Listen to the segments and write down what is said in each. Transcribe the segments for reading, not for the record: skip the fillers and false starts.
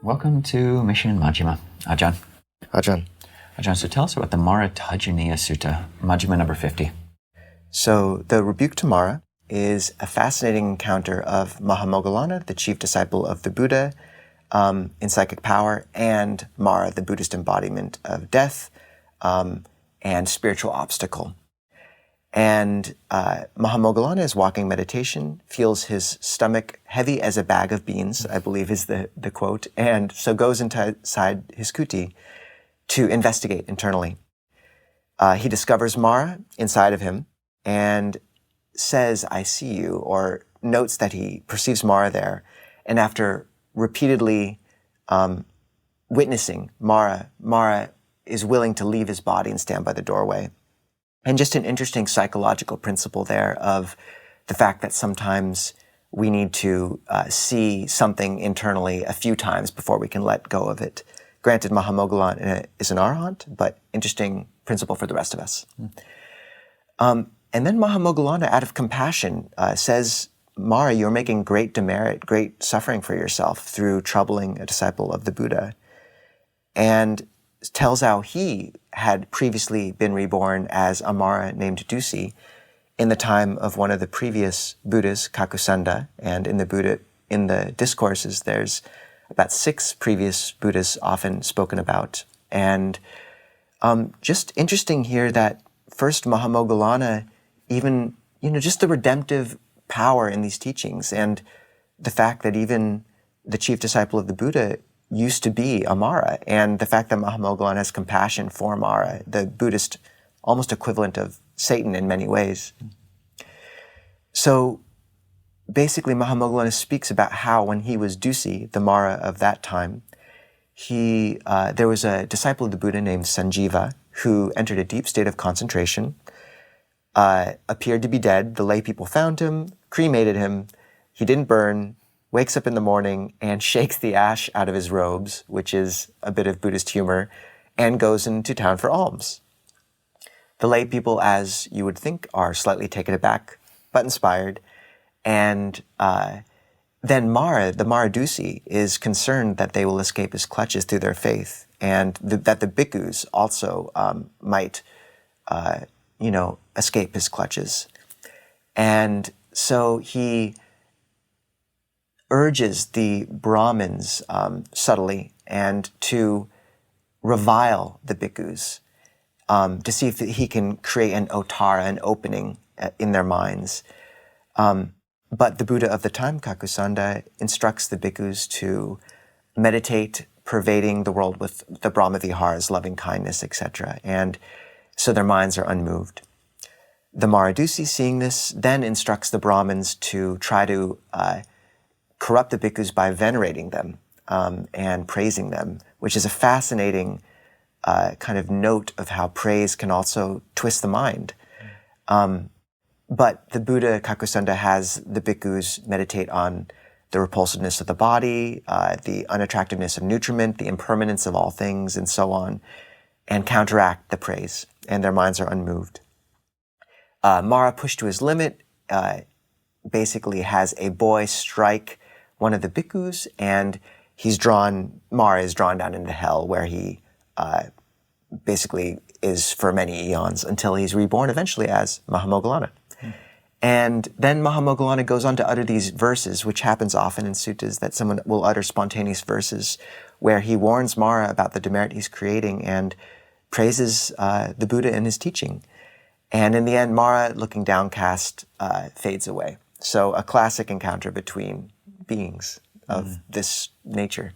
Welcome to Mission Majjhima. Ajahn. Ajahn. Ajahn, so tell us about the Māratajjanīya Sutta, Majjhima number 50. So the rebuke to Māra is a fascinating encounter of Moggallāna, the chief disciple of the Buddha in psychic power, and Māra, the Buddhist embodiment of death and spiritual obstacle. And Moggallāna is walking meditation, feels his stomach heavy as a bag of beans, I believe is the quote, and so goes inside his kuti to investigate internally. He discovers Māra inside of him and says, "I see you," or notes that he perceives Māra there. And after repeatedly witnessing Māra is willing to leave his body and stand by the doorway. And just an interesting psychological principle there of the fact that sometimes we need to see something internally a few times before we can let go of it. Granted, Moggallāna is an arahant, but interesting principle for the rest of us. And then Moggallāna, out of compassion, says, "Māra, you're making great demerit, great suffering for yourself through troubling a disciple of the Buddha." And tells how he had previously been reborn as a Māra named Dusi in the time of one of the previous Buddhas, Kakusanda, and in the discourses there's about 6 previous Buddhas often spoken about. And just interesting here that first Moggallāna, even, just the redemptive power in these teachings and the fact that even the chief disciple of the Buddha used to be a Māra, and the fact that Moggallāna has compassion for Māra, the Buddhist almost equivalent of Satan in many ways. So basically Moggallāna speaks about how when he was Dusi, the Māra of that time, there was a disciple of the Buddha named Sanjiva who entered a deep state of concentration, appeared to be dead. The lay people found him, cremated him. He didn't burn, wakes up in the morning and shakes the ash out of his robes, which is a bit of Buddhist humor, and goes into town for alms. The lay people, as you would think, are slightly taken aback, but inspired. And then Māra, the Māra Dusi, is concerned that they will escape his clutches through their faith, and that the bhikkhus also might, escape his clutches. And so he urges the Brahmins subtly and to revile the bhikkhus, to see if he can create an ottara, an opening in their minds. But the Buddha of the time, Kakusanda, instructs the bhikkhus to meditate, pervading the world with the Brahma-viharas, loving kindness, etc. And so their minds are unmoved. The Māra Dusi, seeing this, then instructs the Brahmins to try to corrupt the bhikkhus by venerating them and praising them, which is a fascinating kind of note of how praise can also twist the mind. But the Buddha, Kakusanda, has the bhikkhus meditate on the repulsiveness of the body, the unattractiveness of nutriment, the impermanence of all things, and so on, and counteract the praise, and their minds are unmoved. Māra, pushed to his limit, basically has a boy strike one of the bhikkhus, and Māra is drawn down into hell, where he basically is for many eons until he's reborn eventually as Moggallāna. And then Moggallāna goes on to utter these verses, which happens often in suttas, that someone will utter spontaneous verses where he warns Māra about the demerit he's creating and praises the Buddha in his teaching. And in the end, Māra, looking downcast, fades away. So a classic encounter between beings of this nature.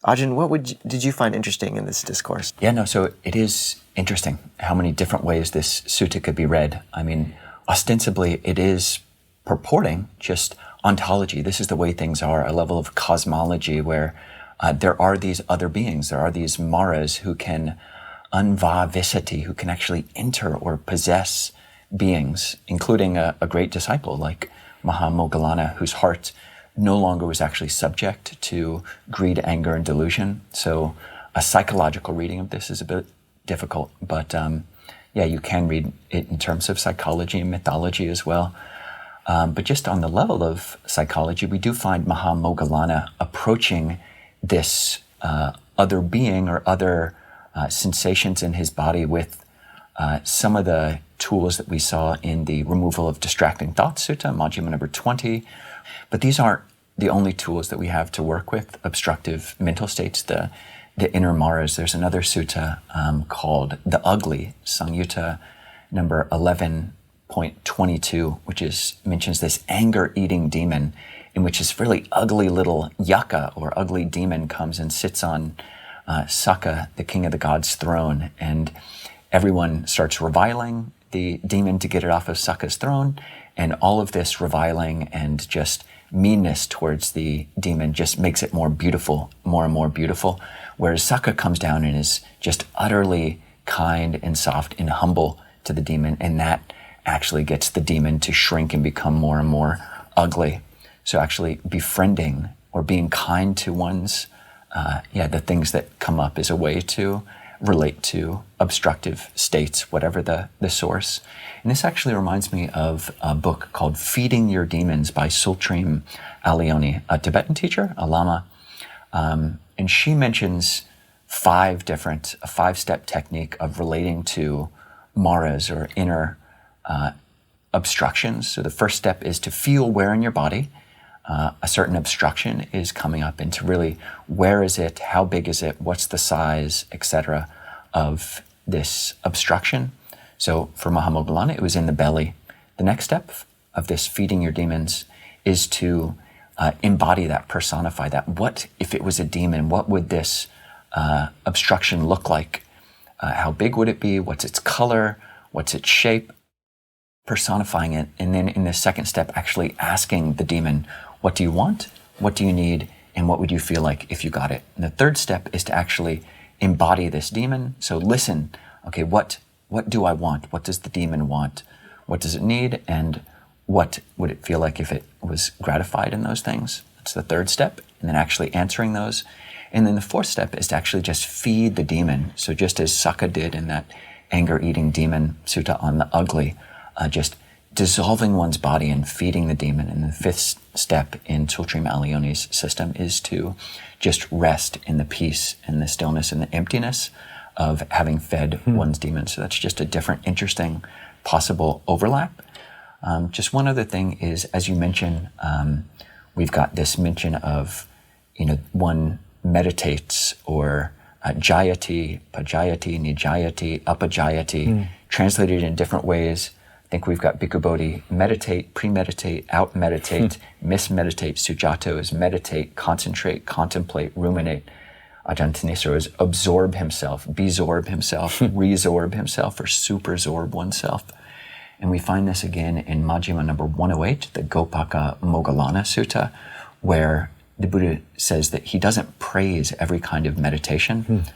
Ajahn, what did you find interesting in this discourse? So it is interesting how many different ways this sutta could be read. I mean, ostensibly it is purporting just ontology. This is the way things are, a level of cosmology where there are these other beings, there are these Māras who can unvavisati, who can actually enter or possess beings, including a great disciple like Moggallāna, whose heart no longer was actually subject to greed, anger, and delusion. So a psychological reading of this is a bit difficult, but you can read it in terms of psychology and mythology as well. But just on the level of psychology, we do find Moggallāna approaching this other being or other sensations in his body with some of the tools that we saw in the Removal of Distracting Thoughts Sutta, Majjhima number 20. But these aren't the only tools that we have to work with obstructive mental states, the inner Māras. There's another sutta called The Ugly, Samyutta number 11.22, which mentions this anger-eating demon, in which this really ugly little yaka or ugly demon comes and sits on Sakka, the king of the gods' throne, and everyone starts reviling the demon to get it off of Sakka's throne, and all of this reviling and just meanness towards the demon just makes it more beautiful, more and more beautiful, whereas Sakka comes down and is just utterly kind and soft and humble to the demon, and that actually gets the demon to shrink and become more and more ugly. So actually befriending or being kind to one's, the things that come up is a way to relate to obstructive states, whatever the source. And this actually reminds me of a book called Feeding Your Demons by Sultrim Alioni, a Tibetan teacher, a lama. And she mentions a five-step technique of relating to Māras or inner obstructions. So the first step is to feel where in your body a certain obstruction is coming up, and to really, where is it, how big is it, what's the size, etc. of this obstruction. So for Moggallāna, it was in the belly. The next step of this feeding your demons is to embody that, personify that. What if it was a demon? What would this obstruction look like? How big would it be? What's its color? What's its shape? Personifying it. And then in the second step, actually asking the demon, what do you want? What do you need? And what would you feel like if you got it? And the third step is to actually embody this demon. So listen, okay, what do I want? What does the demon want? What does it need? And what would it feel like if it was gratified in those things? That's the third step. And then actually answering those. And then the fourth step is to actually just feed the demon. So just as Sakka did in that anger-eating demon sutta on the ugly, just dissolving one's body and feeding the demon. And the fifth step in Sultrim Alioni's system is to just rest in the peace and the stillness and the emptiness of having fed one's demon. So that's just a different, interesting, possible overlap. Just one other thing is, as you mentioned, we've got this mention of, one meditates or jayati, pajayati, nijayati, upajayati, translated in different ways. I think we've got Bhikkhu Bodhi, meditate, premeditate, out-meditate, mismeditate. Sujato is meditate, concentrate, contemplate, ruminate. Ajahn Thanissaro is absorb himself, besorb himself, resorb himself, or supersorb oneself. And we find this again in Majjhima number 108, the Gopaka Moggallāna Sutta, where the Buddha says that he doesn't praise every kind of meditation.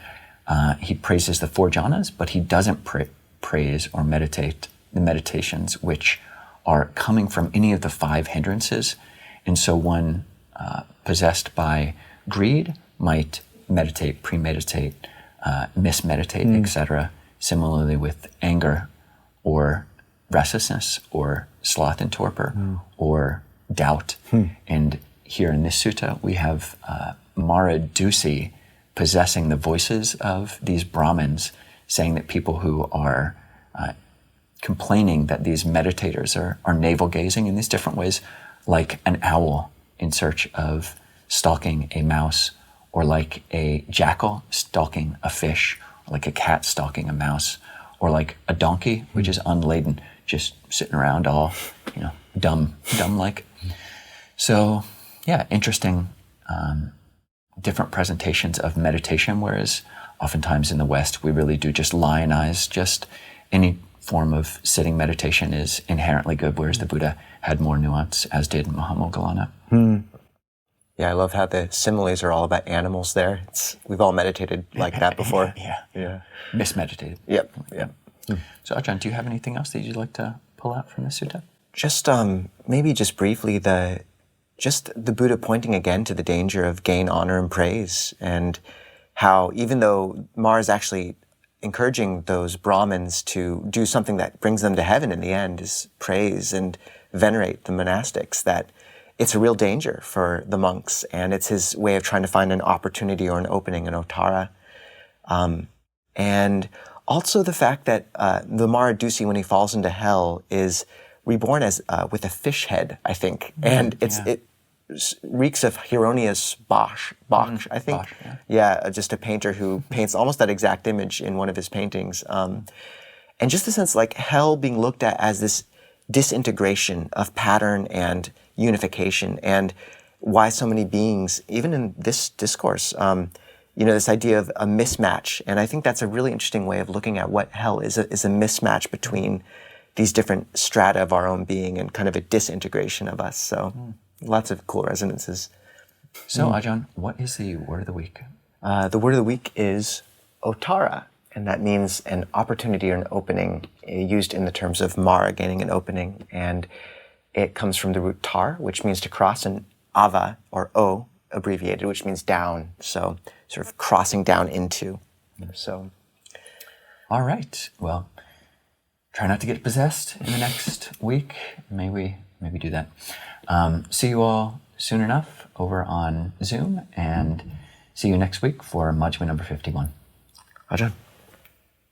He praises the four jhanas, but he doesn't praise or meditate the meditations which are coming from any of the five hindrances. And so one possessed by greed might meditate, premeditate, mismeditate, etc. Similarly with anger or restlessness or sloth and torpor or doubt. And here in this sutta, we have Māra Dusi possessing the voices of these Brahmins, saying that people who are complaining that these meditators are navel-gazing in these different ways, like an owl in search of stalking a mouse, or like a jackal stalking a fish, or like a cat stalking a mouse, or like a donkey, which is unladen, just sitting around all, dumb-like. So, yeah, interesting, different presentations of meditation, whereas oftentimes in the West, we really do just lionize just any form of sitting meditation is inherently good, whereas the Buddha had more nuance, as did Moggallāna. Yeah, I love how the similes are all about animals there. We've all meditated like that before. Yeah. Mismeditated. Yep. So Ajahn, do you have anything else that you'd like to pull out from the sutta? Just maybe just briefly, the Buddha pointing again to the danger of gain, honor, and praise, and how even though Māra is actually encouraging those Brahmins to do something that brings them to heaven in the end, is praise and venerate the monastics, that it's a real danger for the monks, and it's his way of trying to find an opportunity or an opening, an ottara. And also the fact that the Māra, when he falls into hell, is reborn as with a fish head, I think, and it reeks of Hieronymus Bosch, I think. Bosch, Just a painter who paints almost that exact image in one of his paintings. And just the sense like hell being looked at as this disintegration of pattern and unification, and why so many beings, even in this discourse, this idea of a mismatch. And I think that's a really interesting way of looking at what hell is a mismatch between these different strata of our own being and kind of a disintegration of us. So lots of cool resonances. So Ajahn, what is the word of the week? The word of the week is ottara, and that means an opportunity or an opening, used in the terms of Māra, gaining an opening. And it comes from the root tar, which means to cross, and ava, or o, abbreviated, which means down. So sort of crossing down into. So. All right. Well, try not to get possessed in the next week. May we do that. See you all soon enough over on Zoom, and see you next week for Majjhima number 51. Ajahn.